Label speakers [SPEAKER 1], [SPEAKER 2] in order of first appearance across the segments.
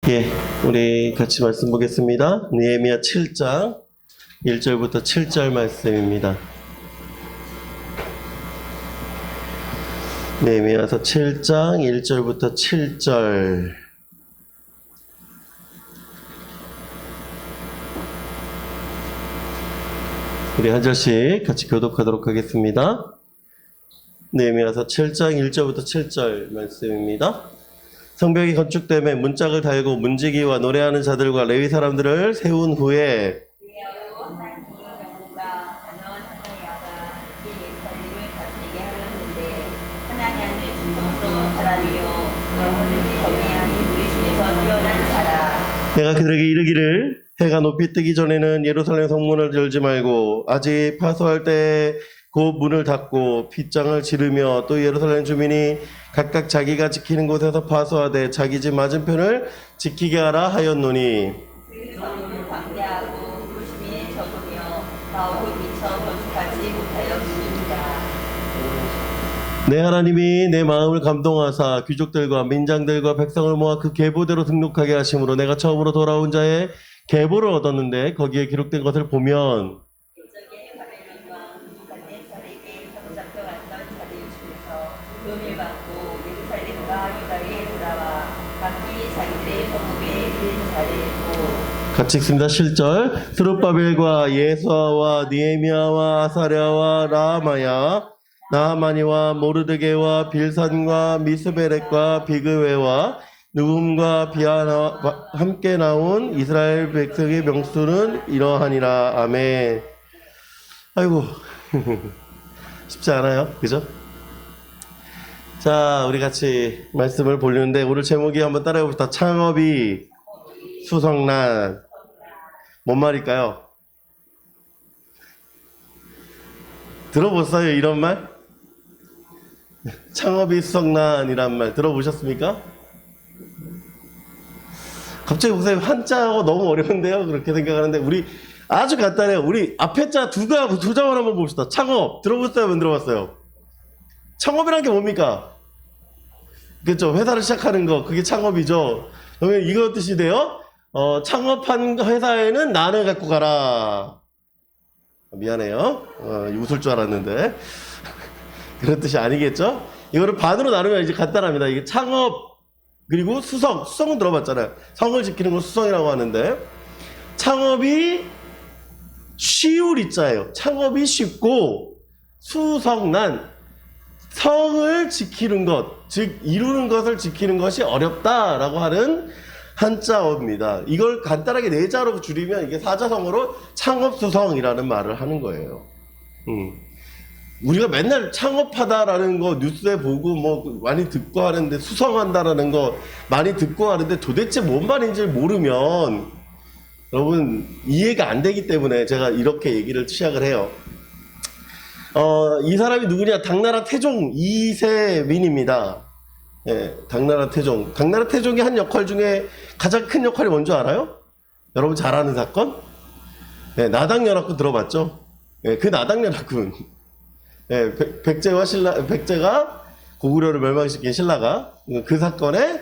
[SPEAKER 1] 예, 우리 같이 말씀 보겠습니다. 느헤미야 7장 1절부터 7절 말씀입니다. 느헤미야서 7장 1절부터 7절. 우리 한 절씩 같이 교독하도록 하겠습니다. 느헤미야서 7장 1절부터 7절 말씀입니다. 성벽이 건축됨에 문짝을 달고 문지기와 노래하는 자들과 레위 사람들을 세운 후에 내가 그들에게 이르기를 해가 높이 뜨기 전에는 예루살렘 성문을 열지 말고 아직 파수할 때 곧 문을 닫고 빗장을 지르며 또 예루살렘 주민이 각각 자기가 지키는 곳에서 파수하되 자기 집 맞은편을 지키게 하라 하였노니
[SPEAKER 2] 그 성문을 방대하고 도심이 적으며 나오고 미쳐 건축하지 못하였습니다.
[SPEAKER 1] 내 하나님이 내 마음을 감동하사 귀족들과 민장들과 백성을 모아 그 계보대로 등록하게 하심으로 내가 처음으로 돌아온 자의 계보를 얻었는데 거기에 기록된 것을 보면
[SPEAKER 2] 그적의 바벨론 왕 느부갓네살에게 사로잡혀 왔던 자들 중에서 금을 받고 예루살렘과 유다에 돌아와 각기 자기들의 성읍에 이른 자리고
[SPEAKER 1] 같이 읽습니다. 7절 스룹바벨과 예수아와 느헤미야와 아사랴와 라마야 나하마니와 모르드게와 빌산과 미스베렉과 비그웨와 느훔과 비아나와 함께 나온 이스라엘 백성의 명수는 이러하니라. 아멘. 아이고 쉽지 않아요, 그죠? 자, 우리 같이 말씀을 보려는데 오늘 제목이 한번 따라해봅시다. 창업이 수성난. 뭔 말일까요? 들어보셨어요, 이런 말? 창업이 수성난이란 말 들어보셨습니까? 갑자기 목사님 한자하고 너무 어려운데요? 그렇게 생각하는데 우리 아주 간단해요. 우리 앞에 자 두 장을 한번 봅시다. 창업 들어보셨어요? 안 들어봤어요? 창업이란 게 뭡니까? 그렇죠. 회사를 시작하는 거 그게 창업이죠. 그러면 이거 뜻이 돼요? 창업한 회사에는 난을 갖고 가라. 미안해요. 웃을 줄 알았는데 그런 뜻이 아니겠죠? 이거를 반으로 나누면 이제 간단합니다. 이게 창업 그리고 수성은 들어봤잖아요. 성을 지키는 걸 수성이라고 하는데 창업이 쉬울 이자예요. 창업이 쉽고 수성난 성을 지키는 것, 즉 이루는 것을 지키는 것이 어렵다라고 하는 한자어입니다. 이걸 간단하게 네 자로 줄이면 이게 사자성어로 창업수성이라는 말을 하는 거예요. 우리가 맨날 창업하다라는 거 뉴스에 보고 뭐 많이 듣고 하는데 수성한다라는 거 많이 듣고 하는데 도대체 뭔 말인지 모르면 여러분 이해가 안 되기 때문에 제가 이렇게 얘기를 시작을 해요. 이 사람이 누구냐? 당나라 태종 이세민입니다. 예, 당나라 태종. 당나라 태종이 한 역할 중에 가장 큰 역할이 뭔지 알아요? 여러분 잘 아는 사건? 예, 나당연합군 들어봤죠? 예, 그 나당연합군. 예, 백제가 고구려를 멸망시킨 신라가 그 사건에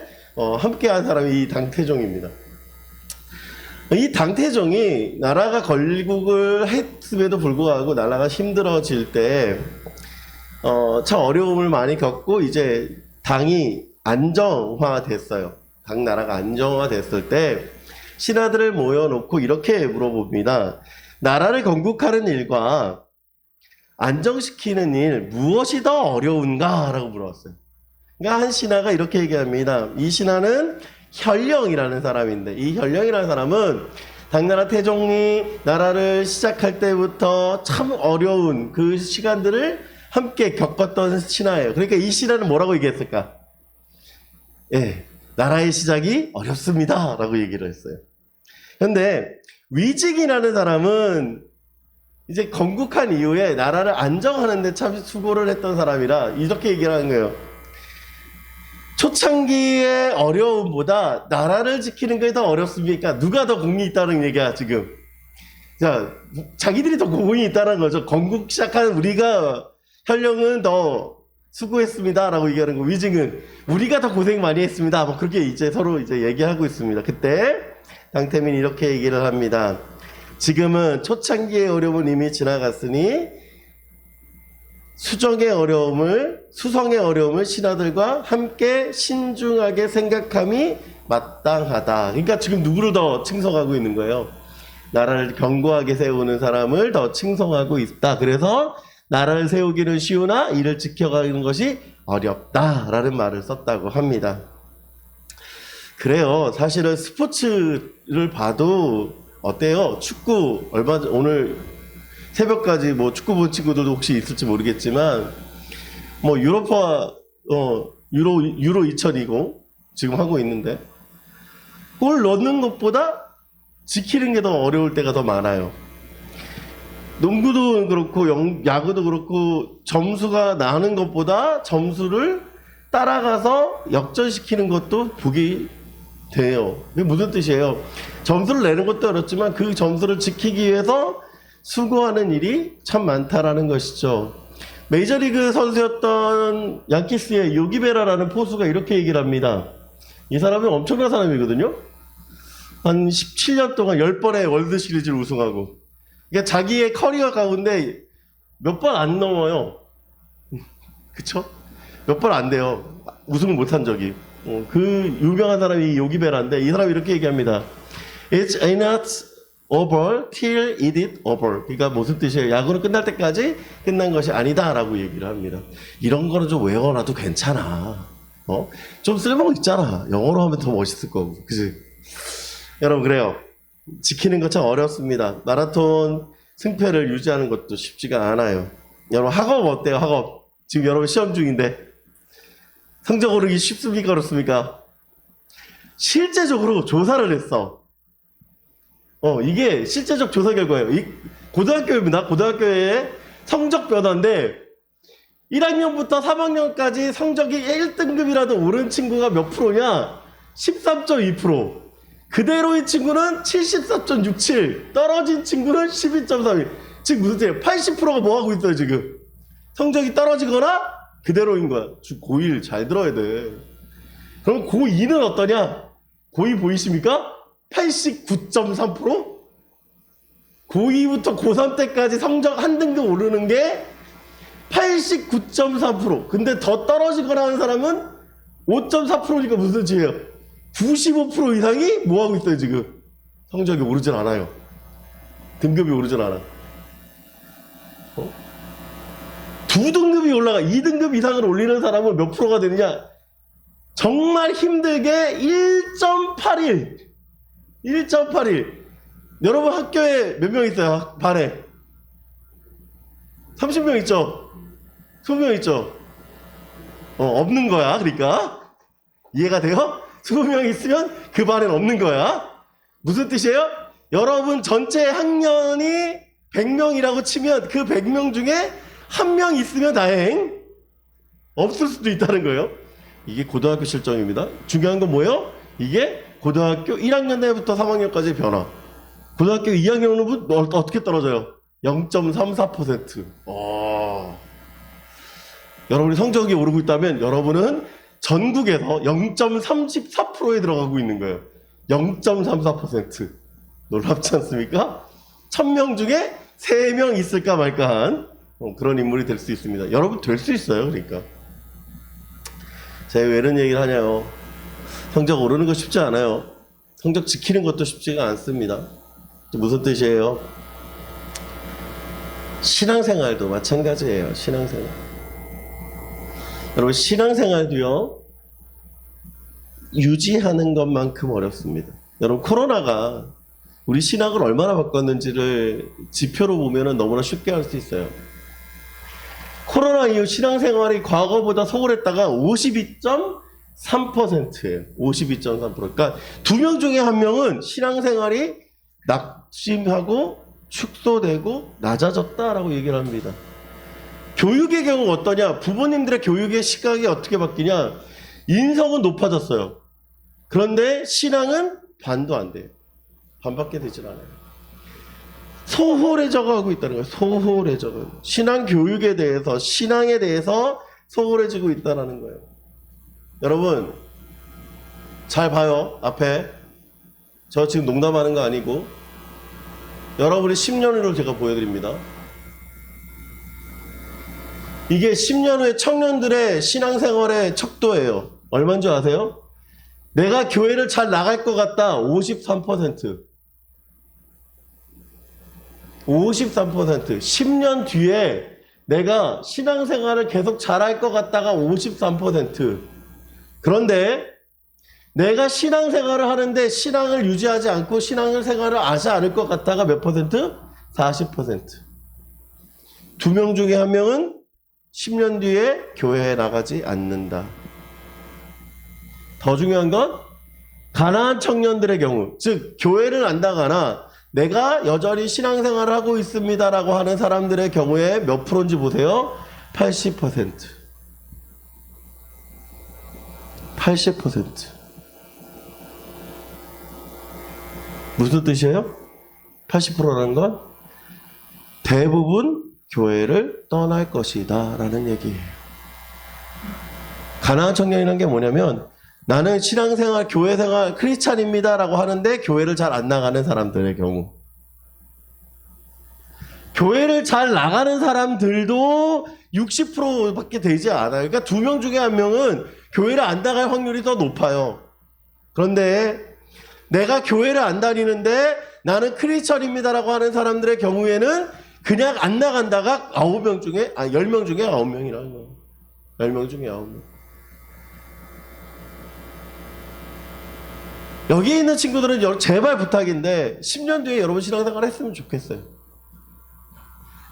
[SPEAKER 1] 함께한 사람이 이 당태종입니다. 이 당태종이 나라가 건국을 했음에도 불구하고 나라가 힘들어질 때 참 어려움을 많이 겪고 이제 당이 안정화됐어요. 당나라가 안정화됐을 때 신하들을 모여놓고 이렇게 물어봅니다. 나라를 건국하는 일과 안정시키는 일 무엇이 더 어려운가? 라고 물어봤어요. 그러니까 한 신하가 이렇게 얘기합니다. 이 신하는 현령이라는 사람인데 이 현령이라는 사람은 당나라 태종이 나라를 시작할 때부터 참 어려운 그 시간들을 함께 겪었던 신하예요. 그러니까 이 신하는 뭐라고 얘기했을까? 예, 나라의 시작이 어렵습니다 라고 얘기를 했어요. 그런데 위직이라는 사람은 이제 건국한 이후에 나라를 안정하는데 참 수고를 했던 사람이라 이렇게 얘기를 하는 거예요. 초창기의 어려움보다 나라를 지키는 게 더 어렵습니까? 누가 더 공이 있다는 얘기야 지금. 자, 자기들이 더 공이 있다는 거죠. 건국 시작한 우리가 현령은 더 수고했습니다라고 얘기하는 거. 위증은 우리가 더 고생 많이 했습니다. 뭐 그렇게 이제 서로 이제 얘기하고 있습니다. 그때 강태민이 이렇게 얘기를 합니다. 지금은 초창기의 어려움은 이미 지나갔으니 수성의 어려움을 신하들과 함께 신중하게 생각함이 마땅하다. 그러니까 지금 누구를 더 칭송하고 있는 거예요? 나라를 견고하게 세우는 사람을 더 칭송하고 있다. 그래서 나라를 세우기는 쉬우나 이를 지켜가는 것이 어렵다라는 말을 썼다고 합니다. 그래요. 사실은 스포츠를 봐도 어때요? 축구 오늘 새벽까지 뭐 축구 본 친구들도 혹시 있을지 모르겠지만 뭐 유로 2020 지금 하고 있는데 골 넣는 것보다 지키는 게 더 어려울 때가 더 많아요. 농구도 그렇고 야구도 그렇고 점수가 나는 것보다 점수를 따라가서 역전시키는 것도 보기 돼요. 그게 무슨 뜻이에요? 점수를 내는 것도 어렵지만 그 점수를 지키기 위해서 수고하는 일이 참 많다라는 것이죠. 메이저리그 선수였던 양키스의 요기베라라는 포수가 이렇게 얘기를 합니다. 이 사람은 엄청난 사람이거든요. 한 17년 동안 10번의 월드 시리즈를 우승하고, 그러니까 자기의 커리어 가운데 몇 번 안 넘어요. 그쵸? 몇 번 안 돼요. 우승을 못한 적이. 그 유명한 사람이 요기베라인데 이 사람이 이렇게 얘기합니다. It's not over till it is over. 그러니까 무슨 뜻이에요? 야구는 끝날 때까지 끝난 것이 아니다라고 얘기를 합니다. 이런 거는 좀 외워놔도 괜찮아. 좀 쓸모가 있잖아. 영어로 하면 더 멋있을 거고. 그치? 여러분, 그래요. 지키는 거 참 어렵습니다. 마라톤 승패를 유지하는 것도 쉽지가 않아요. 여러분, 학업 어때요? 학업. 지금 여러분 시험 중인데 성적 오르기 쉽습니까? 어렵습니까? 실제적으로 조사를 했어. 이게 실제적 조사 결과예요. 고등학교입니다. 고등학교의 성적 변화인데 1학년부터 3학년까지 성적이 1등급이라도 오른 친구가 몇 프로냐? 13.2%. 그대로인 친구는 74.67. 떨어진 친구는 12.32. 지금 무슨 뜻이에요? 80%가 뭐 하고 있어요, 지금? 성적이 떨어지거나 그대로인 거야. 고1 잘 들어야 돼. 그럼 고2는 어떠냐? 고2 보이십니까? 89.3%? 고2부터 고3 때까지 성적 한 등급 오르는 게 89.3%. 근데 더 떨어지거나 하는 사람은 5.4%니까 무슨 뜻이에요? 95% 이상이 뭐 하고 있어요, 지금? 성적이 오르질 않아요. 등급이 오르질 않아. 두 등급이 올라가, 2등급 이상을 올리는 사람은 몇 프로가 되느냐? 정말 힘들게 1.81. 1.81. 여러분 학교에 몇 명 있어요? 반에? 30명 있죠? 20명 있죠? 없는 거야. 그러니까 이해가 돼요? 20명 있으면 그 반엔 없는 거야. 무슨 뜻이에요? 여러분 전체 학년이 100명이라고 치면 그 100명 중에 한 명 있으면 다행, 없을 수도 있다는 거예요. 이게 고등학교 실정입니다. 중요한 건 뭐예요? 이게 고등학교 1학년 때부터 3학년까지의 변화. 고등학교 2학년은 어떻게 떨어져요? 0.34%. 여러분이 성적이 오르고 있다면 여러분은 전국에서 0.34%에 들어가고 있는 거예요. 0.34%. 놀랍지 않습니까? 1000명 중에 3명 있을까 말까한 그런 인물이 될 수 있습니다. 여러분 될 수 있어요. 그러니까 제가 왜 이런 얘기를 하냐요. 성적 오르는 거 쉽지 않아요. 성적 지키는 것도 쉽지가 않습니다. 무슨 뜻이에요? 신앙생활도 마찬가지예요. 신앙생활. 여러분 신앙생활도요. 유지하는 것만큼 어렵습니다. 여러분 코로나가 우리 신학을 얼마나 바꿨는지를 지표로 보면 너무나 쉽게 알 수 있어요. 코로나 이후 신앙생활이 과거보다 소홀했다가 52.3%예요. 52.3%. 그러니까 2명 중에 1명은 신앙생활이 낙심하고 축소되고 낮아졌다라고 얘기를 합니다. 교육의 경우 어떠냐? 부모님들의 교육의 시각이 어떻게 바뀌냐? 인성은 높아졌어요. 그런데 신앙은 반도 안 돼요. 반밖에 되질 않아요. 소홀해져 가고 있다는 거예요. 소홀해져 가고. 신앙 교육에 대해서, 신앙에 대해서 소홀해지고 있다는 거예요. 여러분 잘 봐요. 앞에 저 지금 농담하는 거 아니고 여러분의 10년 후를 제가 보여드립니다. 이게 10년 후의 청년들의 신앙생활의 척도예요. 얼마인 줄 아세요? 내가 교회를 잘 나갈 것 같다. 53%. 53%. 10년 뒤에 내가 신앙생활을 계속 잘할 것 같다가 53%. 그런데 내가 신앙생활을 하는데 신앙을 유지하지 않고 신앙생활을 하지 않을 것 같다가 몇 퍼센트? 40%. 2명 중에 1명은 10년 뒤에 교회에 나가지 않는다. 더 중요한 건 가난한 청년들의 경우, 즉 교회를 안 나가나 내가 여전히 신앙생활을 하고 있습니다라고 하는 사람들의 경우에 몇 프로인지 보세요. 80%. 80%. 무슨 뜻이에요? 80%라는 건 대부분 교회를 떠날 것이다 라는 얘기예요. 가난한 청년이라는 게 뭐냐면 나는 신앙생활, 교회생활, 크리스찬입니다 라고 하는데 교회를 잘 안 나가는 사람들의 경우, 교회를 잘 나가는 사람들도 60%밖에 되지 않아요. 그러니까 2명 중에 1명은 교회를 안 나갈 확률이 더 높아요. 그런데 내가 교회를 안 다니는데 나는 크리스찬입니다라고 하는 사람들의 경우에는 그냥 안 나간다가 10명 중에 9명이라는 거예요. 10명 중에 9명. 여기 있는 친구들은 제발 부탁인데 10년 뒤에 여러분 신앙생활 했으면 좋겠어요.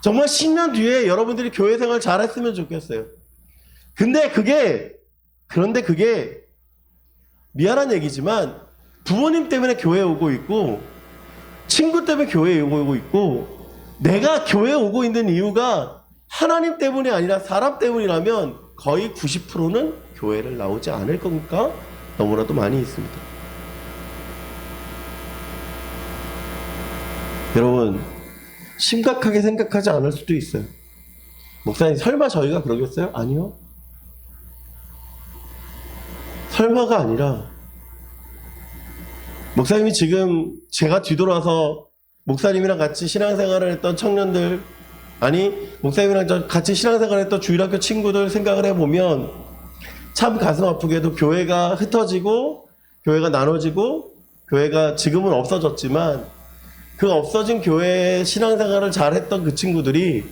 [SPEAKER 1] 정말 10년 뒤에 여러분들이 교회생활 잘 했으면 좋겠어요. 그런데 그게 미안한 얘기지만 부모님 때문에 교회에 오고 있고 친구 때문에 교회에 오고 있고 내가 교회에 오고 있는 이유가 하나님 때문이 아니라 사람 때문이라면 거의 90%는 교회를 나오지 않을 겁니까? 너무나도 많이 있습니다. 여러분 심각하게 생각하지 않을 수도 있어요. 목사님 설마 저희가 그러겠어요? 아니요. 설마가 아니라 목사님이 지금 제가 뒤돌아서 목사님이랑 같이 신앙생활을 했던 청년들, 아니 목사님이랑 같이 신앙생활을 했던 주일학교 친구들 생각을 해보면 참 가슴 아프게도 교회가 흩어지고 교회가 나눠지고 교회가 지금은 없어졌지만 그 없어진 교회에 신앙생활을 잘했던 그 친구들이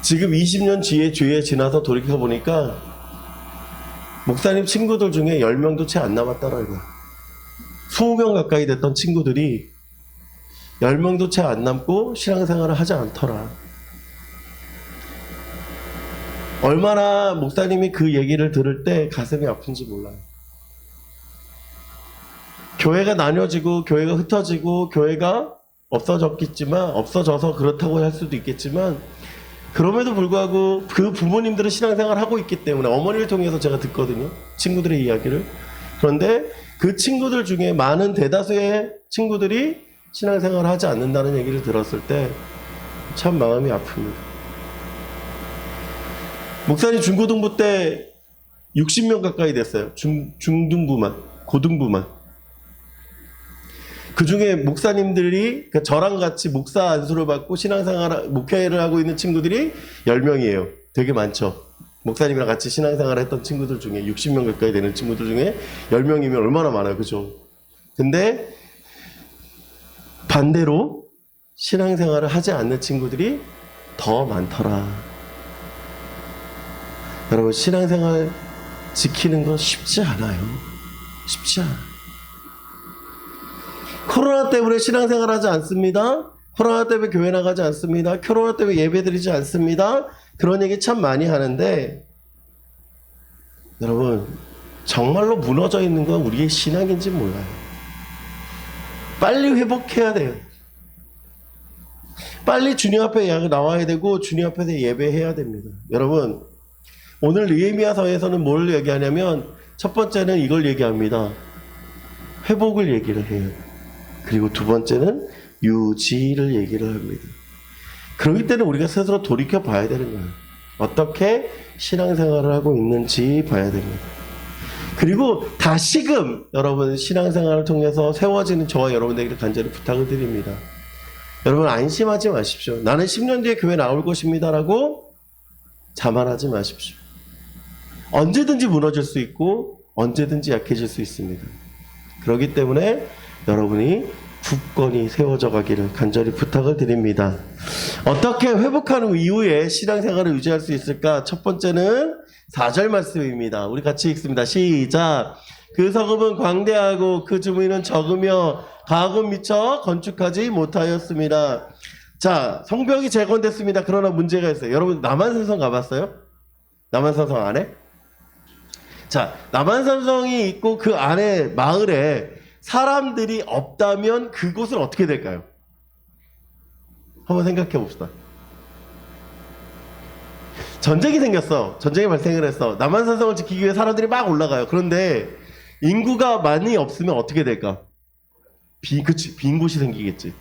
[SPEAKER 1] 지금 20년 뒤에 지나서 돌이켜보니까 목사님 친구들 중에 10명도 채 안 남았더라고요. 20명 가까이 됐던 친구들이 10명도 채 안 남고 신앙생활을 하지 않더라. 얼마나 목사님이 그 얘기를 들을 때 가슴이 아픈지 몰라요. 교회가 나뉘어지고 교회가 흩어지고 교회가 없어져서 그렇다고 할 수도 있겠지만 그럼에도 불구하고 그 부모님들은 신앙생활을 하고 있기 때문에 어머니를 통해서 제가 듣거든요. 친구들의 이야기를. 그런데 그 친구들 중에 많은 대다수의 친구들이 신앙생활을 하지 않는다는 얘기를 들었을 때 참 마음이 아픕니다. 목사님 중고등부 때 60명 가까이 됐어요. 중등부만, 고등부만. 그 중에 목사님들이 저랑 같이 목사 안수를 받고 신앙생활, 목회를 하고 있는 친구들이 10명이에요. 되게 많죠. 목사님이랑 같이 신앙생활을 했던 친구들 중에 60명 가까이 되는 친구들 중에 10명이면 얼마나 많아요. 그죠? 근데 반대로 신앙생활을 하지 않는 친구들이 더 많더라. 여러분 신앙생활 지키는 거 쉽지 않아요. 쉽지 않아요. 코로나 때문에 신앙생활 하지 않습니다. 코로나 때문에 교회 나가지 않습니다. 코로나 때문에 예배 드리지 않습니다. 그런 얘기 참 많이 하는데 여러분 정말로 무너져 있는 건 우리의 신앙인지 몰라요. 빨리 회복해야 돼요. 빨리 주님 앞에 나와야 되고 주님 앞에서 예배해야 됩니다. 여러분 오늘 느헤미야서에서는 뭘 얘기하냐면 첫 번째는 이걸 얘기합니다. 회복을 얘기를 해요. 그리고 두 번째는 유지를 얘기를 합니다. 그렇기 때문에 우리가 스스로 돌이켜 봐야 되는 거예요. 어떻게 신앙생활을 하고 있는지 봐야 됩니다. 그리고 다시금 여러분 신앙생활을 통해서 세워지는 저와 여러분에게 간절히 부탁을 드립니다. 여러분 안심하지 마십시오. 나는 10년 뒤에 교회 나올 것입니다라고 자만하지 마십시오. 언제든지 무너질 수 있고 언제든지 약해질 수 있습니다. 그렇기 때문에 여러분이 굳건히 세워져 가기를 간절히 부탁을 드립니다. 어떻게 회복한 이후에 신앙생활을 유지할 수 있을까? 첫 번째는 4절 말씀입니다. 우리 같이 읽습니다. 시작. 그 성읍은 광대하고 그 주민은 적으며 가옥은 미처 건축하지 못하였습니다. 자, 성벽이 재건됐습니다. 그러나 문제가 있어요. 여러분 남한산성 가봤어요? 남한산성 안에? 자, 남한산성이 있고 그 안에 마을에 사람들이 없다면 그곳은 어떻게 될까요? 한번 생각해 봅시다. 전쟁이 생겼어. 전쟁이 발생을 했어. 남한산성을 지키기 위해 사람들이 막 올라가요. 그런데 인구가 많이 없으면 어떻게 될까? 그치, 빈 곳이 생기겠지.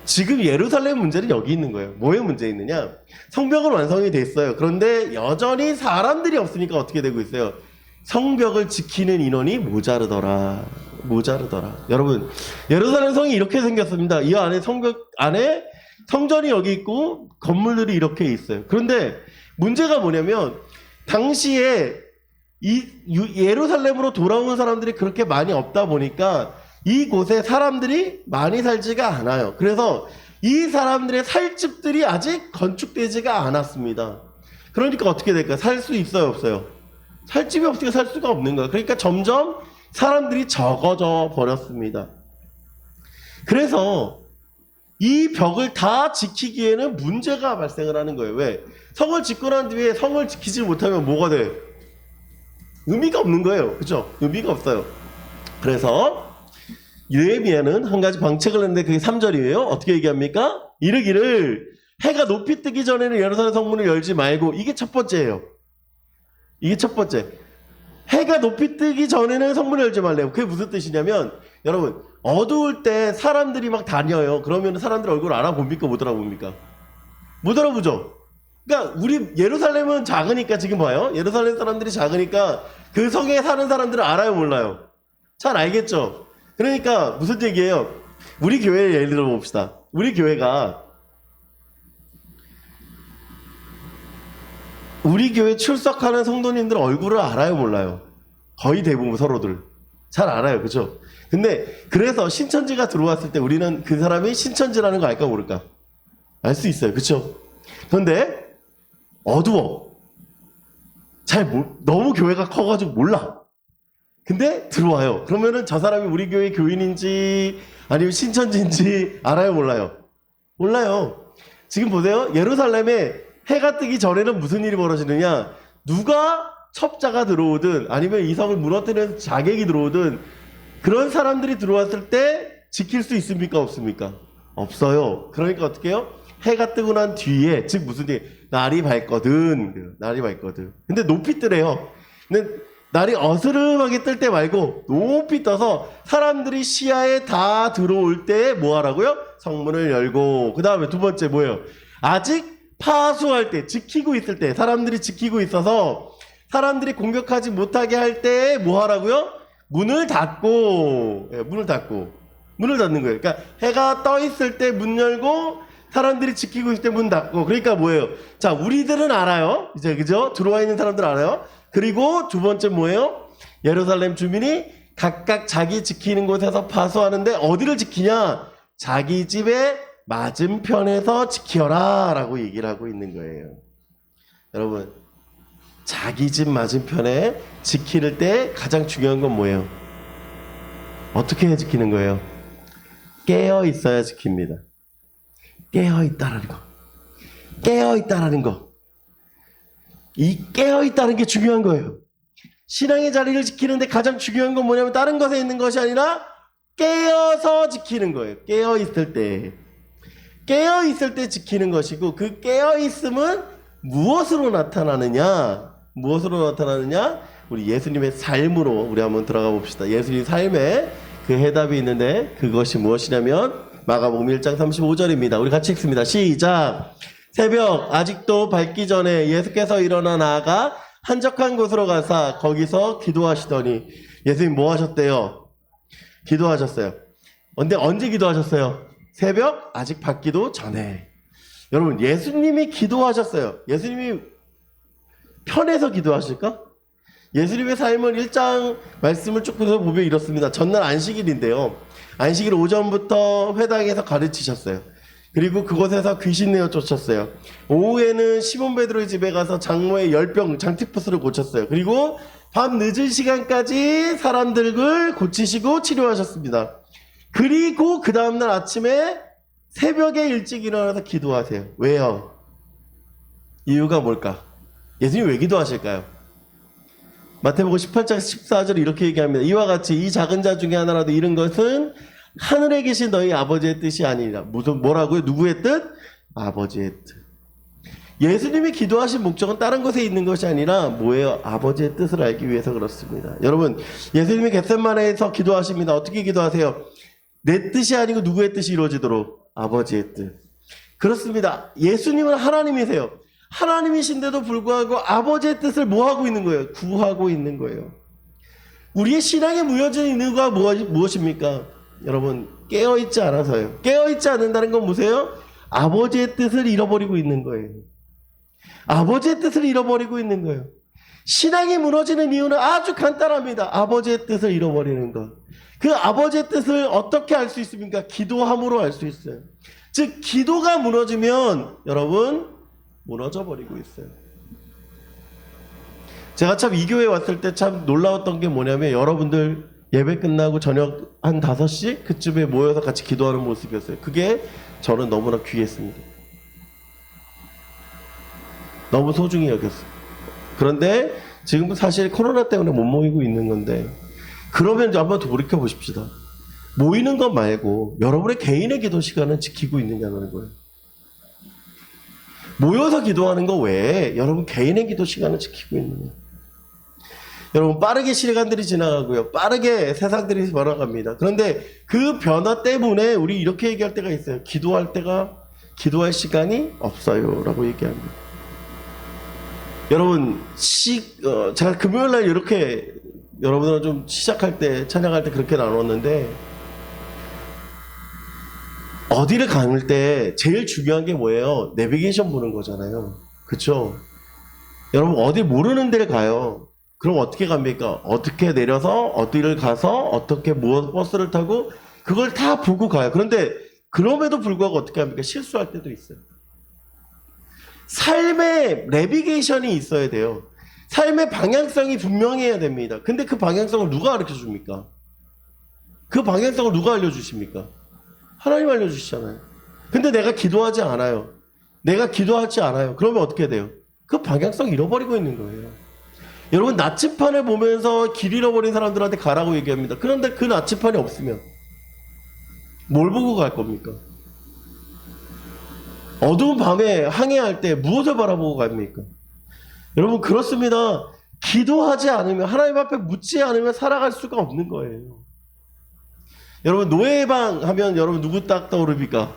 [SPEAKER 1] 지금 예루살렘 문제는 여기 있는 거예요. 뭐에 문제 있느냐? 성벽은 완성이 됐어요. 그런데 여전히 사람들이 없으니까 어떻게 되고 있어요? 성벽을 지키는 인원이 모자르더라. 여러분, 예루살렘 성이 이렇게 생겼습니다. 이 안에 성벽 안에 성전이 여기 있고 건물들이 이렇게 있어요. 그런데 문제가 뭐냐면 당시에 이 예루살렘으로 돌아오는 사람들이 그렇게 많이 없다 보니까 이곳에 사람들이 많이 살지가 않아요. 그래서 이 사람들의 살 집들이 아직 건축되지가 않았습니다. 그러니까 어떻게 될까요? 살 수 있어요, 없어요? 살 집이 없으니까 살 수가 없는 거예요. 그러니까 점점 사람들이 적어져 버렸습니다. 그래서 이 벽을 다 지키기에는 문제가 발생을 하는 거예요. 왜? 성을 짓고 난 뒤에 성을 지키지 못하면 뭐가 돼? 의미가 없는 거예요. 그죠? 의미가 없어요. 그래서 느헤미야는 한 가지 방책을 했는데 그게 3절이에요. 어떻게 얘기합니까? 이르기를 해가 높이 뜨기 전에는 예루살렘 성문을 열지 말고, 이게 첫 번째예요. 이게 첫 번째. 해가 높이 뜨기 전에는 성문을 열지 말래요. 그게 무슨 뜻이냐면 여러분 어두울 때 사람들이 막 다녀요. 그러면 사람들 얼굴 알아봅니까? 못 알아봅니까? 못 알아보죠. 그러니까 우리 예루살렘은 작으니까, 지금 봐요. 예루살렘 사람들이 작으니까 그 성에 사는 사람들은 알아요, 몰라요? 잘 알겠죠. 그러니까 무슨 얘기예요? 우리 교회 예를 들어 봅시다. 우리 교회가 우리 교회 출석하는 성도님들 얼굴을 알아요, 몰라요? 거의 대부분 서로들 잘 알아요, 그죠? 근데 그래서 신천지가 들어왔을 때 우리는 그 사람이 신천지라는 거 알까 모를까? 알 수 있어요, 그죠? 그런데 어두워. 너무 교회가 커가지고 몰라. 근데 들어와요. 그러면은 저 사람이 우리 교회 교인인지 아니면 신천지인지 알아요, 몰라요? 몰라요. 지금 보세요. 예루살렘에 해가 뜨기 전에는 무슨 일이 벌어지느냐? 누가 첩자가 들어오든 아니면 이 성을 무너뜨리는 자객이 들어오든 그런 사람들이 들어왔을 때 지킬 수 있습니까? 없습니까? 없어요. 그러니까 어떻게 해요? 해가 뜨고 난 뒤에, 즉 무슨 일? 날이 밝거든. 날이 밝거든. 근데 높이 뜨래요. 근데 날이 어스름하게 뜰 때 말고 높이 떠서 사람들이 시야에 다 들어올 때 뭐 하라고요? 성문을 열고, 그 다음에 두 번째 뭐예요? 아직 파수할 때, 지키고 있을 때, 사람들이 지키고 있어서 사람들이 공격하지 못하게 할 때 뭐 하라고요? 문을 닫고, 문을 닫는 거예요. 그러니까 해가 떠 있을 때 문 열고, 사람들이 지키고 있을 때 문 닫고. 그러니까 뭐예요? 자, 우리들은 알아요. 이제, 그죠? 들어와 있는 사람들 알아요. 그리고 두 번째 뭐예요? 예루살렘 주민이 각각 자기 지키는 곳에서 파수하는데 어디를 지키냐? 자기 집의 맞은편에서 지켜라 라고 얘기를 하고 있는 거예요. 여러분, 자기 집 맞은편에 지킬 때 가장 중요한 건 뭐예요? 어떻게 지키는 거예요? 깨어 있어야 지킵니다. 깨어 있다라는 거. 깨어 있다라는 거. 이 깨어 있다는 게 중요한 거예요. 신앙의 자리를 지키는데 가장 중요한 건 뭐냐면 다른 것에 있는 것이 아니라 깨어서 지키는 거예요. 깨어 있을 때. 깨어 있을 때 지키는 것이고, 그 깨어 있음은 무엇으로 나타나느냐? 우리 예수님의 삶으로 우리 한번 들어가 봅시다. 예수님 삶에 그 해답이 있는데 그것이 무엇이냐면 마가복음 1장 35절입니다. 우리 같이 읽습니다. 시작. 새벽 아직도 밝기 전에 예수께서 일어나 나아가 한적한 곳으로 가사 거기서 기도하시더니 예수님 뭐 하셨대요? 기도하셨어요. 근데 언제 기도하셨어요? 새벽 아직 밝기도 전에. 여러분 예수님이 기도하셨어요. 예수님이 편해서 기도하실까? 예수님의 삶은 1장 말씀을 쭉 보면 이렇습니다. 전날 안식일인데요. 안식일 오전부터 회당에서 가르치셨어요. 그리고 그곳에서 귀신 내어 쫓았어요. 오후에는 시몬 베드로의 집에 가서 장모의 열병 장티푸스를 고쳤어요. 그리고 밤 늦은 시간까지 사람들을 고치시고 치료하셨습니다. 그리고 그 다음날 아침에 새벽에 일찍 일어나서 기도하세요. 왜요? 이유가 뭘까? 예수님이 왜 기도하실까요? 마태복음 18장 14절 이렇게 얘기합니다. 이와 같이 이 작은 자 중에 하나라도 잃은 것은 하늘에 계신 너희 아버지의 뜻이 아니라. 뭐라고요? 누구의 뜻? 아버지의 뜻. 예수님이 기도하신 목적은 다른 것에 있는 것이 아니라 뭐예요? 아버지의 뜻을 알기 위해서 그렇습니다. 여러분 예수님이 겟세마네에서 기도하십니다. 어떻게 기도하세요? 내 뜻이 아니고 누구의 뜻이 이루어지도록? 아버지의 뜻. 그렇습니다. 예수님은 하나님이세요. 하나님이신데도 불구하고 아버지의 뜻을 뭐 하고 있는 거예요? 구하고 있는 거예요. 우리의 신앙에 무너져 있는 이유가 무엇입니까? 여러분 깨어있지 않아서요. 깨어있지 않는다는 건 뭐세요? 아버지의 뜻을 잃어버리고 있는 거예요. 아버지의 뜻을 잃어버리고 있는 거예요. 신앙이 무너지는 이유는 아주 간단합니다. 아버지의 뜻을 잃어버리는 것. 그 아버지의 뜻을 어떻게 알 수 있습니까? 기도함으로 알 수 있어요. 즉 기도가 무너지면 여러분 무너져 버리고 있어요. 제가 참 이 교회에 왔을 때 참 놀라웠던 게 뭐냐면 여러분들 예배 끝나고 저녁 한 5시 그쯤에 모여서 같이 기도하는 모습이었어요. 그게 저는 너무나 귀했습니다. 너무 소중히 여겼어요. 그런데 지금 사실 코로나 때문에 못 모이고 있는 건데 그러면 한번 돌이켜 보십시다. 모이는 것 말고 여러분의 개인의 기도 시간은 지키고 있느냐는 거예요. 모여서 기도하는 거 외에 여러분 개인의 기도 시간을 지키고 있느냐. 여러분 빠르게 시간들이 지나가고요. 빠르게 세상들이 변화갑니다. 그런데 그 변화 때문에 우리 이렇게 얘기할 때가 있어요. 기도할 시간이 없어요 라고 얘기합니다. 여러분 제가 금요일날 이렇게 여러분들은 좀 시작할 때 찬양할 때 그렇게 나눴는데 어디를 가는 때 제일 중요한 게 뭐예요? 내비게이션 보는 거잖아요. 그쵸? 여러분 어디 모르는 데를 가요. 그럼 어떻게 갑니까? 어떻게 내려서 어디를 가서 어떻게 버스를 타고 그걸 다 보고 가요. 그런데 그럼에도 불구하고 어떻게 합니까? 실수할 때도 있어요. 삶의 내비게이션이 있어야 돼요. 삶의 방향성이 분명해야 됩니다. 근데 그 방향성을 누가 가르쳐 줍니까? 그 방향성을 누가 알려주십니까? 하나님 알려주시잖아요. 근데 내가 기도하지 않아요. 내가 기도하지 않아요. 그러면 어떻게 돼요? 그 방향성 잃어버리고 있는 거예요. 여러분 나침판을 보면서 길 잃어버린 사람들한테 가라고 얘기합니다. 그런데 그 나침판이 없으면 뭘 보고 갈 겁니까? 어두운 밤에 항해할 때 무엇을 바라보고 갑니까? 여러분 그렇습니다. 기도하지 않으면 하나님 앞에 묻지 않으면 살아갈 수가 없는 거예요. 여러분 노예방 하면 여러분 누구 딱 떠오릅니까?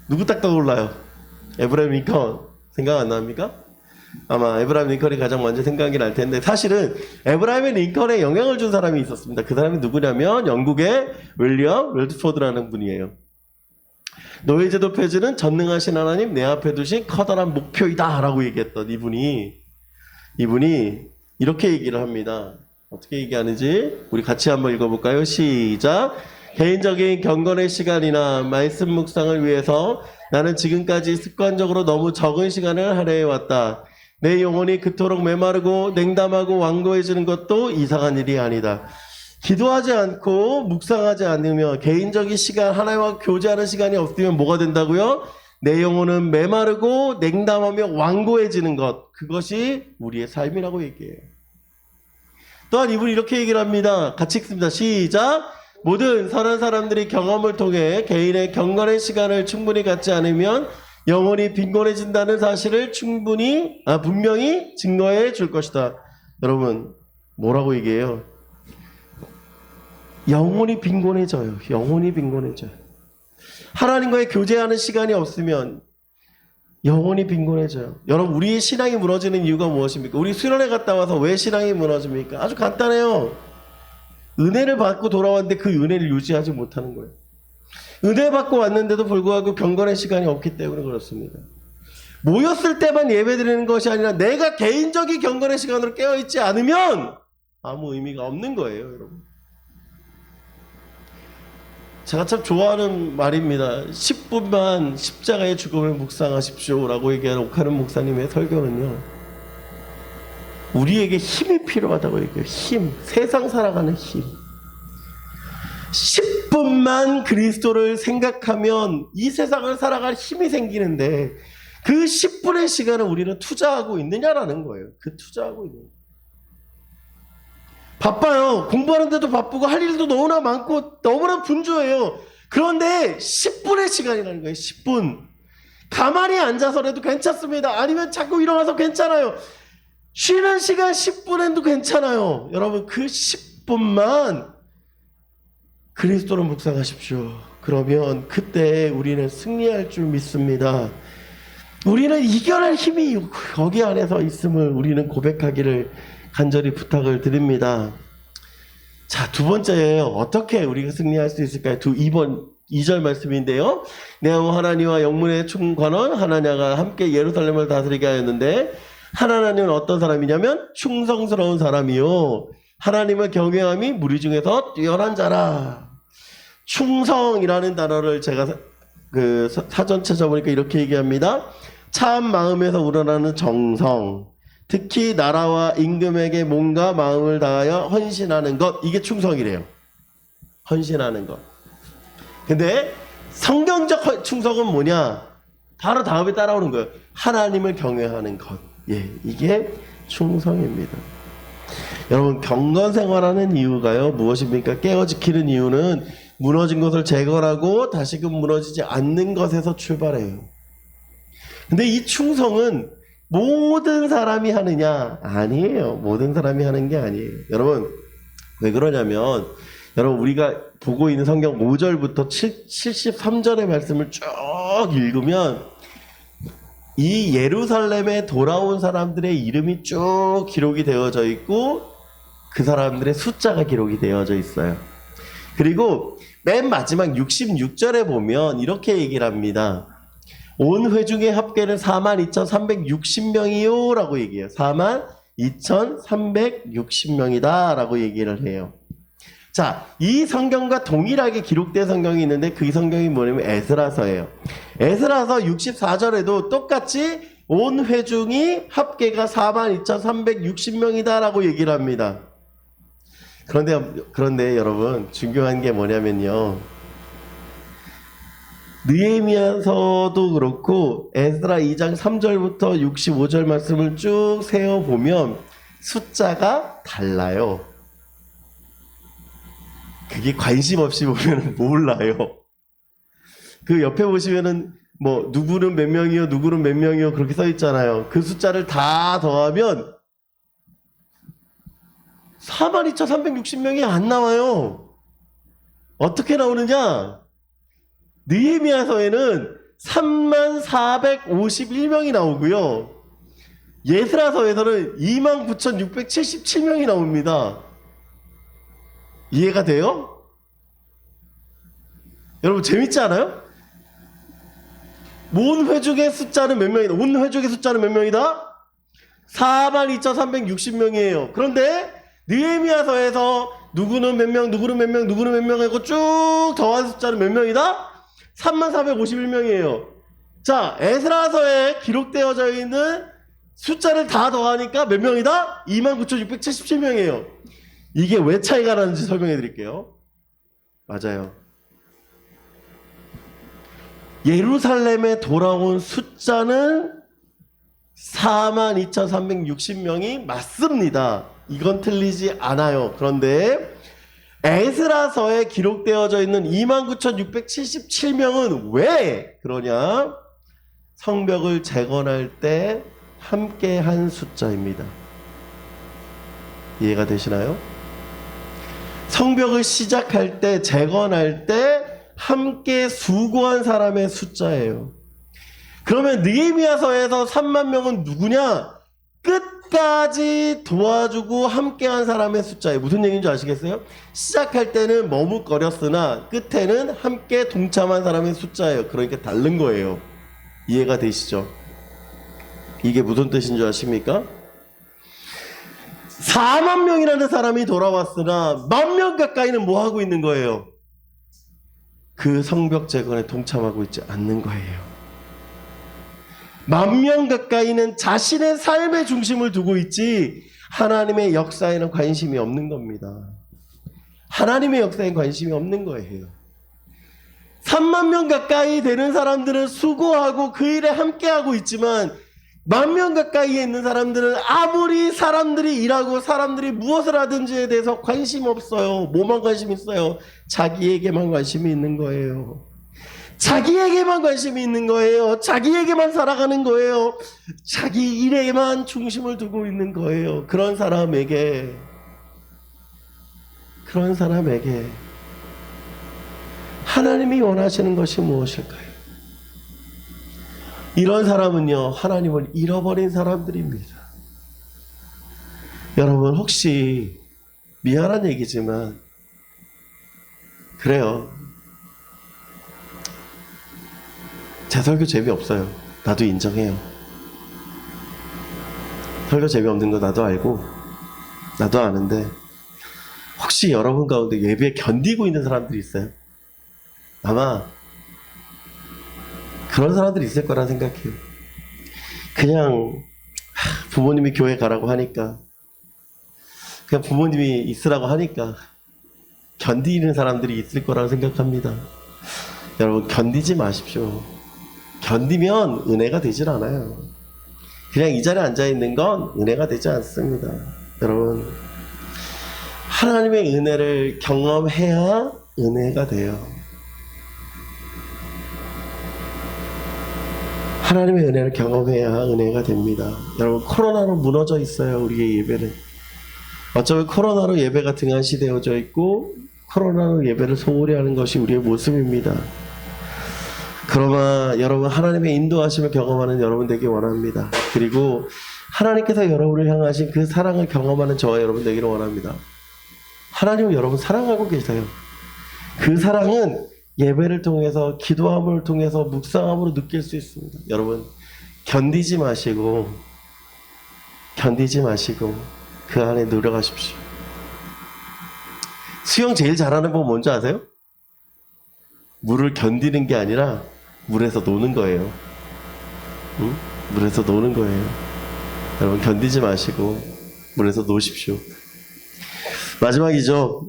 [SPEAKER 1] 누구 딱 떠올라요? 에브라임 링컨 생각 안 납니까? 아마 에브라임 링컨이 가장 먼저 생각이 날 텐데 사실은 에브라임 링컨에 영향을 준 사람이 있었습니다. 그 사람이 누구냐면 영국의 윌리엄 웰드포드라는 분이에요. 노예제도 폐지는 전능하신 하나님 내 앞에 두신 커다란 목표이다 라고 얘기했던 이분이 이렇게 얘기를 합니다. 어떻게 얘기하는지 우리 같이 한번 읽어볼까요? 시작. 개인적인 경건의 시간이나 말씀 묵상을 위해서 나는 지금까지 습관적으로 너무 적은 시간을 할애해왔다. 내 영혼이 그토록 메마르고 냉담하고 완고해지는 것도 이상한 일이 아니다. 기도하지 않고 묵상하지 않으며 개인적인 시간, 하나님과 교제하는 시간이 없으면 뭐가 된다고요? 내 영혼은 메마르고 냉담하며 완고해지는 것. 그것이 우리의 삶이라고 얘기해요. 또한 이분이 이렇게 얘기를 합니다. 같이 읽습니다. 시작. 모든 선한 사람들이 경험을 통해 개인의 경건의 시간을 충분히 갖지 않으면 영혼이 빈곤해진다는 사실을 분명히 증거해 줄 것이다. 여러분 뭐라고 얘기해요? 영혼이 빈곤해져요. 영혼이 빈곤해져요. 하나님과의 교제하는 시간이 없으면 영혼이 빈곤해져요. 여러분, 우리의 신앙이 무너지는 이유가 무엇입니까? 우리 수련회 갔다 와서 왜 신앙이 무너집니까? 아주 간단해요. 은혜를 받고 돌아왔는데 그 은혜를 유지하지 못하는 거예요. 은혜 받고 왔는데도 불구하고 경건의 시간이 없기 때문에 그렇습니다. 모였을 때만 예배드리는 것이 아니라 내가 개인적인 경건의 시간으로 깨어있지 않으면 아무 의미가 없는 거예요, 여러분. 제가 참 좋아하는 말입니다. 10분만 십자가의 죽음을 묵상하십시오라고 얘기하는 옥하는 목사님의 설교는요, 우리에게 힘이 필요하다고 얘기해요. 힘, 세상 살아가는 힘. 10분만 그리스도를 생각하면 이 세상을 살아갈 힘이 생기는데 그 10분의 시간을 우리는 투자하고 있느냐라는 거예요. 그 투자하고 있는 거예요. 바빠요. 공부하는데도 바쁘고 할 일도 너무나 많고 너무나 분주해요. 그런데 10분의 시간이라는 거예요. 10분. 가만히 앉아서라도 괜찮습니다. 아니면 자꾸 일어나서 괜찮아요. 쉬는 시간 10분에도 괜찮아요. 여러분, 그 10분만 그리스도를 묵상하십시오. 그러면 그때 우리는 승리할 줄 믿습니다. 우리는 이겨낼 힘이 거기 안에서 있음을 우리는 고백하기를 간절히 부탁을 드립니다. 자, 두 번째예요. 어떻게 우리가 승리할 수 있을까요? 2절 말씀인데요. 내가 하나님과 영문의 총관원 하나냐가 함께 예루살렘을 다스리게 하였는데, 하나님은 어떤 사람이냐면 충성스러운 사람이요, 하나님을 경외함이 무리 중에서 뛰어난 자라. 충성이라는 단어를 제가 사전 찾아보니까 이렇게 얘기합니다. 참 마음에서 우러나는 정성, 특히 나라와 임금에게 몸과 마음을 다하여 헌신하는 것, 이게 충성이래요. 헌신하는 것. 근데 성경적 충성은 뭐냐? 바로 다음에 따라오는 거예요. 하나님을 경외하는 것. 예, 이게 충성입니다. 여러분, 경건 생활하는 이유가요, 무엇입니까? 깨어 지키는 이유는 무너진 것을 재건하고 다시금 무너지지 않는 것에서 출발해요. 근데 이 충성은 모든 사람이 하느냐? 아니에요. 모든 사람이 하는 게 아니에요. 여러분, 왜 그러냐면, 여러분, 우리가 보고 있는 성경 5절부터 73절의 말씀을 쭉 읽으면 이 예루살렘에 돌아온 사람들의 이름이 쭉 기록이 되어져 있고 그 사람들의 숫자가 기록이 되어져 있어요. 그리고 맨 마지막 66절에 보면 이렇게 얘기를 합니다. 온 회중의 합계는 42,360명이요 라고 얘기해요. 42,360명이다 라고 얘기를 해요. 자, 이 성경과 동일하게 기록된 성경이 있는데 그 성경이 뭐냐면 에스라서예요. 에스라서 64절에도 똑같이 온 회중이 합계가 42,360명이다 라고 얘기를 합니다. 그런데 여러분, 중요한 게 뭐냐면요, 느헤미야서도 그렇고 에스라 2장 3절부터 65절 말씀을 쭉 세어보면 숫자가 달라요. 그게 관심 없이 보면 몰라요. 그 옆에 보시면은 뭐 누구는 몇 명이요, 누구는 몇 명이요 그렇게 써 있잖아요. 그 숫자를 다 더하면 42,360명이 안 나와요. 어떻게 나오느냐? 느헤미야서에는 34,451명이 나오고요. 예스라서에서는 29,677명이 나옵니다. 이해가 돼요? 여러분, 재밌지 않아요? 온 회중의 숫자는 몇 명이다? 온 회중의 숫자는 몇 명이다? 42,360명이에요. 그런데 느헤미야서에서 누구는 몇 명, 누구는 몇 명, 누구는 몇 명 하고 쭉 더한 숫자는 몇 명이다? 3451명이에요. 자, 에스라서에 기록되어져 있는 숫자를 다 더하니까 몇 명이다? 29,677명이에요. 이게 왜 차이가 나는지 설명해 드릴게요. 맞아요. 예루살렘에 돌아온 숫자는 42,360명이 맞습니다. 이건 틀리지 않아요. 그런데 에스라서에 기록되어져 있는 29,677명은 왜 그러냐? 성벽을 재건할 때 함께 한 숫자입니다. 이해가 되시나요? 성벽을 시작할 때, 재건할 때 함께 수고한 사람의 숫자예요. 그러면 느헤미야서에서 3만 명은 누구냐? 끝까지 도와주고 함께한 사람의 숫자예요. 무슨 얘기인지 아시겠어요? 시작할 때는 머뭇거렸으나 끝에는 함께 동참한 사람의 숫자예요. 그러니까 다른 거예요. 이해가 되시죠? 이게 무슨 뜻인 줄 아십니까? 4만 명이라는 사람이 돌아왔으나 10,000명 가까이는 뭐 하고 있는 거예요? 그 성벽 재건에 동참하고 있지 않는 거예요. 10,000명 가까이는 자신의 삶의 중심을 두고 있지 하나님의 역사에는 관심이 없는 겁니다. 하나님의 역사에 관심이 없는 거예요. 3만 명 가까이 되는 사람들은 수고하고 그 일에 함께하고 있지만 10,000명 가까이에 있는 사람들은 아무리 사람들이 일하고 사람들이 무엇을 하든지에 대해서 관심 없어요. 뭐만 관심 있어요? 자기에게만 관심이 있는 거예요. 자기에게만 관심이 있는 거예요. 자기에게만 살아가는 거예요. 자기 일에만 중심을 두고 있는 거예요. 그런 사람에게 하나님이 원하시는 것이 무엇일까요? 이런 사람은요, 하나님을 잃어버린 사람들입니다. 여러분, 혹시 미안한 얘기지만 그래요. 제 설교 재미없어요. 나도 인정해요. 설교 재미없는 거 나도 알고 나도 아는데 혹시 여러분 가운데 예배에 견디고 있는 사람들이 있어요? 아마 그런 사람들이 있을 거라 생각해요. 그냥 부모님이 교회 가라고 하니까, 그냥 부모님이 있으라고 하니까 견디는 사람들이 있을 거라고 생각합니다. 여러분, 견디지 마십시오. 견디면 은혜가 되질 않아요. 그냥 이 자리에 앉아있는 건 은혜가 되지 않습니다. 여러분, 하나님의 은혜를 경험해야 은혜가 돼요. 하나님의 은혜를 경험해야 은혜가 됩니다. 여러분, 코로나로 무너져 있어요. 우리의 예배는. 어쩌면 코로나로 예배가 등한시되어져 있고 코로나로 예배를 소홀히 하는 것이 우리의 모습입니다. 그러나 여러분, 하나님의 인도하심을 경험하는 여러분 되기 원합니다. 그리고 하나님께서 여러분을 향하신 그 사랑을 경험하는 저와 여러분 되기를 원합니다. 하나님은 여러분 사랑하고 계세요. 그 사랑은 예배를 통해서, 기도함을 통해서, 묵상함으로 느낄 수 있습니다. 여러분, 견디지 마시고 그 안에 노력하십시오. 수영 제일 잘하는 법 뭔지 아세요? 물을 견디는 게 아니라 물에서 노는 거예요. 응? 물에서 노는 거예요. 여러분, 견디지 마시고 물에서 노십시오. 마지막이죠.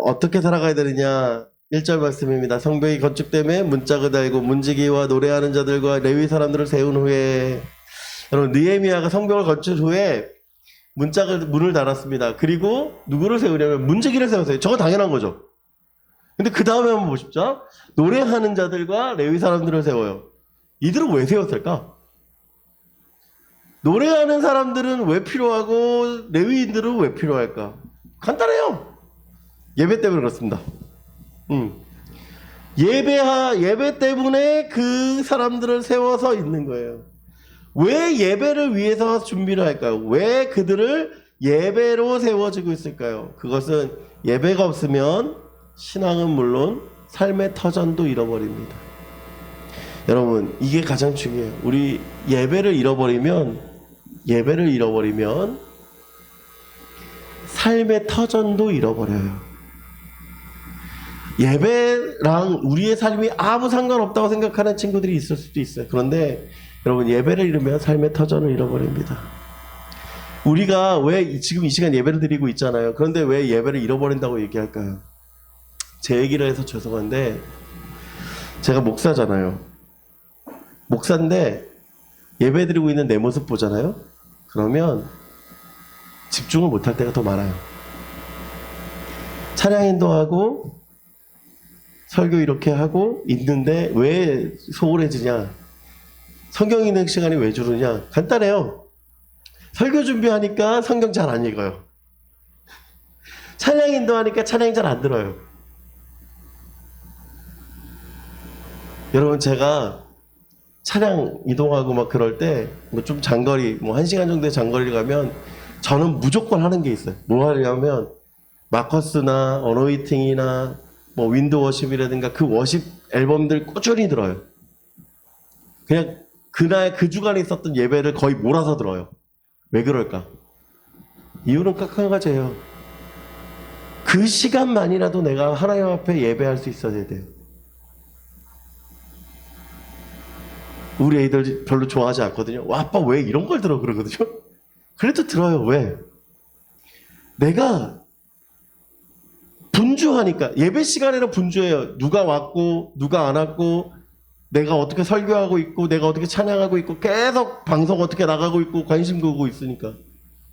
[SPEAKER 1] 어떻게 살아가야 되느냐. 1절 말씀입니다. 성벽이 건축됨에 문짝을 달고 문지기와 노래하는 자들과 레위 사람들을 세운 후에, 여러분, 느헤미야가 성벽을 건축 후에 문을 달았습니다. 그리고 누구를 세우냐면 문지기를 세웠어요. 저거 당연한 거죠. 근데 그 다음에 한번 보십시오. 노래하는 자들과 레위 사람들을 세워요. 이들은 왜 세웠을까? 노래하는 사람들은 왜 필요하고 레위인들은 왜 필요할까? 간단해요. 예배 때문에 그렇습니다. 예배 때문에 그 사람들을 세워서 있는 거예요. 왜 예배를 위해서 준비를 할까요? 왜 그들을 예배로 세워지고 있을까요? 그것은 예배가 없으면 신앙은 물론 삶의 터전도 잃어버립니다. 여러분, 이게 가장 중요해요. 우리 예배를 잃어버리면 삶의 터전도 잃어버려요. 예배랑 우리의 삶이 아무 상관없다고 생각하는 친구들이 있을 수도 있어요. 그런데 여러분, 예배를 잃으면 삶의 터전을 잃어버립니다. 우리가 왜 지금 이 시간 예배를 드리고 있잖아요. 그런데 왜 예배를 잃어버린다고 얘기할까요? 제 얘기를 해서 죄송한데, 제가 목사잖아요. 목사인데 예배 드리고 있는 내 모습 보잖아요. 그러면 집중을 못할 때가 더 많아요. 찬양 인도하고 설교 이렇게 하고 있는데 왜 소홀해지냐? 성경 읽는 시간이 왜 줄으냐? 간단해요. 설교 준비하니까 성경 잘 안 읽어요. 찬양 인도하니까 찬양 잘 안 들어요. 여러분, 제가 차량 이동하고 막 그럴 때 뭐 좀 장거리 뭐 1시간 정도의 장거리를 가면 저는 무조건 하는 게 있어요. 뭐 하냐면 마커스나 어노이팅이나 뭐 윈드 워십이라든가 그 워십 앨범들 꾸준히 들어요. 그냥 그날 그 주간에 있었던 예배를 거의 몰아서 들어요. 왜 그럴까? 이유는 딱 한 가지예요. 그 시간만이라도 내가 하나님 앞에 예배할 수 있어야 돼요. 우리 애들 별로 좋아하지 않거든요. 와, 아빠 왜 이런 걸 들어? 그러거든요. 그래도 들어요. 왜? 내가 분주하니까. 예배 시간에는 분주해요. 누가 왔고 누가 안 왔고 내가 어떻게 설교하고 있고 내가 어떻게 찬양하고 있고 계속 방송 어떻게 나가고 있고 관심 두고 있으니까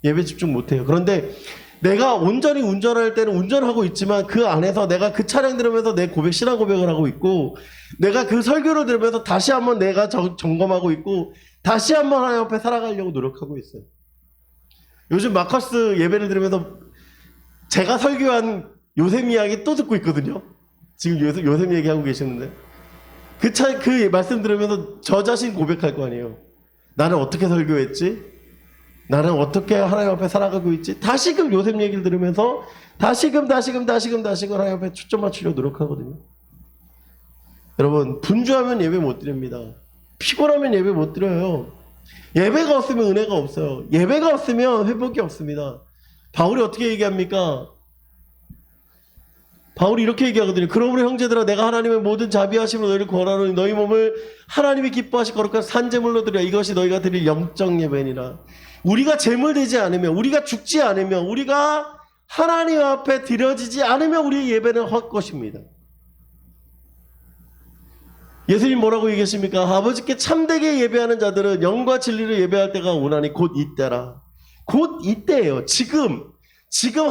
[SPEAKER 1] 예배 집중 못해요. 그런데 내가 온전히 운전할 때는 운전하고 있지만 그 안에서 내가 그 찬양 들으면서 내 고백, 신앙 고백을 하고 있고 내가 그 설교를 들으면서 다시 한번 내가 점검하고 있고 다시 한번 하나님 앞에 살아가려고 노력하고 있어요. 요즘 마커스 예배를 들으면서 제가 설교한 요셉 이야기 또 듣고 있거든요. 지금 요셉 얘기하고 계시는데 그 말씀 들으면서 저 자신 고백할 거 아니에요. 나는 어떻게 설교했지? 나는 어떻게 하나님 앞에 살아가고 있지? 다시금 요셉 얘기를 들으면서 다시금 하나님 앞에 초점 맞추려고 노력하거든요. 여러분, 분주하면 예배 못 드립니다. 피곤하면 예배 못 드려요. 예배가 없으면 은혜가 없어요. 예배가 없으면 회복이 없습니다. 바울이 어떻게 얘기합니까? 바울이 이렇게 얘기하거든요. 그러므로 형제들아 내가 하나님의 모든 자비하심으로 너희를 권하노니 너희 몸을 하나님이 기뻐하실 거룩한 산제물로 드려 이것이 너희가 드릴 영적 예배니라. 우리가 제물 되지 않으면 우리가 죽지 않으면 우리가 하나님 앞에 드려지지 않으면 우리의 예배는 헛것입니다. 예수님 뭐라고 얘기하십니까? 아버지께 참되게 예배하는 자들은 영과 진리를 예배할 때가 오나니 곧 이때라. 곧 이때예요. 지금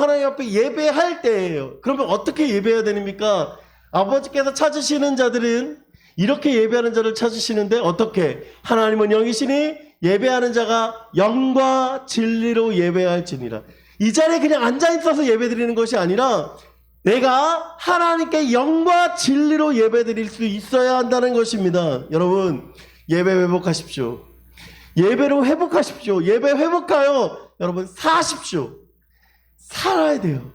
[SPEAKER 1] 하나님 앞에 예배할 때예요. 그러면 어떻게 예배해야 됩니까? 아버지께서 찾으시는 자들은 이렇게 예배하는 자를 찾으시는데 어떻게? 하나님은 영이시니 예배하는 자가 영과 진리로 예배할지니라. 이 자리에 그냥 앉아있어서 예배드리는 것이 아니라 내가 하나님께 영과 진리로 예배드릴 수 있어야 한다는 것입니다. 여러분, 예배 회복하십시오. 예배로 회복하십시오. 예배 회복하여 여러분 사십시오. 살아야 돼요.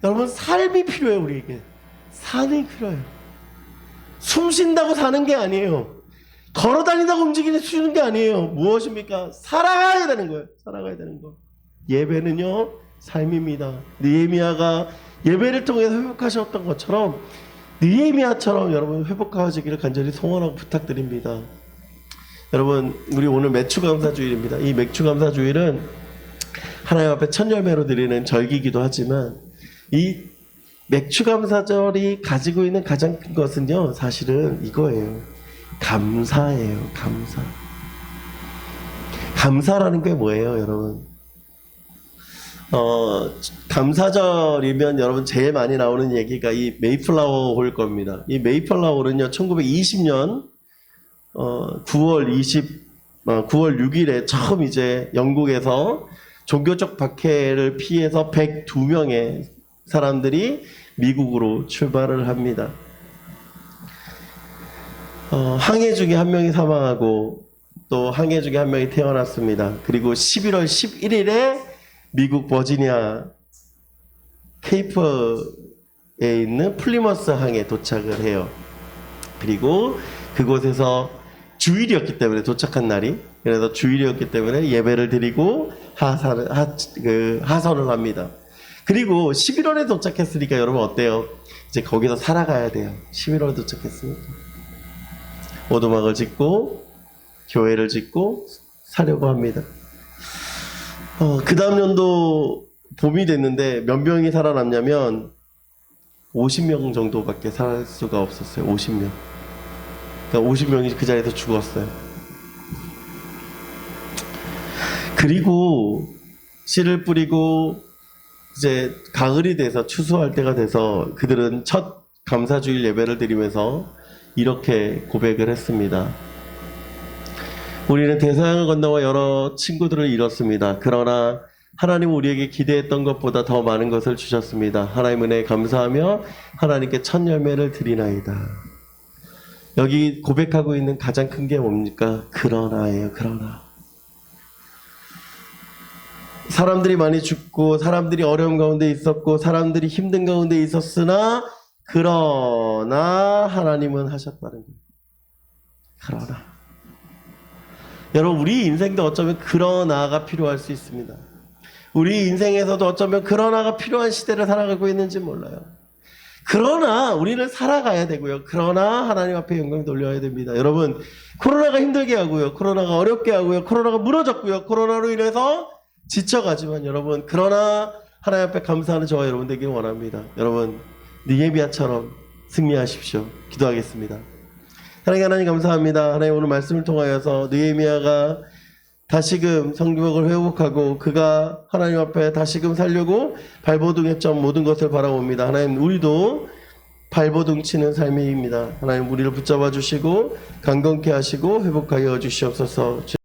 [SPEAKER 1] 여러분, 삶이 필요해요. 우리에게 삶이 필요해요. 숨 쉰다고 사는 게 아니에요. 걸어다닌다고 움직이는 게 아니에요. 무엇입니까? 살아가야 되는 거예요. 살아가야 되는 거. 예배는요 삶입니다. 느헤미야가 예배를 통해서 회복하셨던 것처럼 느헤미야처럼 여러분 회복하시기를 간절히 소원하고 부탁드립니다. 여러분, 우리 오늘 매추감사주일입니다. 이 매추감사주일은 하나님 앞에 첫 열매로 드리는 절기이기도 하지만 이 맥추감사절이 가지고 있는 가장 큰 것은요 사실은 이거예요. 감사예요. 감사. 감사라는 게 뭐예요, 여러분? 감사절이면 여러분 제일 많이 나오는 얘기가 이 메이플라워 홀 겁니다. 이 메이플라워는요 1920년 9월 6일에 처음 이제 영국에서 종교적 박해를 피해서 102명의 사람들이 미국으로 출발을 합니다. 항해 중에 한 명이 사망하고 또 항해 중에 한 명이 태어났습니다. 그리고 11월 11일에 미국 버지니아 케이프에 있는 플리머스 항에 도착을 해요. 그리고 그곳에서 주일이었기 때문에 도착한 날이 그래서 주일이었기 때문에 예배를 드리고 하선을 합니다. 그리고 11월에 도착했으니까 여러분 어때요? 이제 거기서 살아가야 돼요. 11월에 도착했으니까 오두막을 짓고 교회를 짓고 사려고 합니다. 그 다음 연도 봄이 됐는데 몇 명이 살아남냐면 50명 정도밖에 살 수가 없었어요. 50명. 그러니까 50명이 그 자리에서 죽었어요. 그리고 씨를 뿌리고 이제 가을이 돼서 추수할 때가 돼서 그들은 첫 감사주일 예배를 드리면서 이렇게 고백을 했습니다. 우리는 대서양을 건너와 여러 친구들을 잃었습니다. 그러나 하나님은 우리에게 기대했던 것보다 더 많은 것을 주셨습니다. 하나님 은혜에 감사하며 하나님께 첫 열매를 드리나이다. 여기 고백하고 있는 가장 큰 게 뭡니까? 그러나예요. 그러나. 사람들이 많이 죽고 사람들이 어려움 가운데 있었고 사람들이 힘든 가운데 있었으나 그러나 하나님은 하셨다는 거예요. 그러나. 여러분 우리 인생도 어쩌면 그러나가 필요할 수 있습니다. 우리 인생에서도 어쩌면 그러나가 필요한 시대를 살아가고 있는지 몰라요. 그러나 우리는 살아가야 되고요. 그러나 하나님 앞에 영광 돌려야 됩니다. 여러분 코로나가 힘들게 하고요. 코로나가 어렵게 하고요. 코로나가 무너졌고요. 코로나로 인해서 지쳐가지만 여러분 그러나 하나님 앞에 감사하는 저와 여러분 되길 원합니다. 여러분 느헤미야처럼 승리하십시오. 기도하겠습니다. 하나님 감사합니다. 하나님 오늘 말씀을 통하여서 느헤미야가 다시금 성벽을 회복하고 그가 하나님 앞에 다시금 살려고 발버둥했던 모든 것을 바라봅니다. 하나님 우리도 발버둥 치는 삶입니다. 하나님 우리를 붙잡아 주시고 강건케 하시고 회복하여 주시옵소서.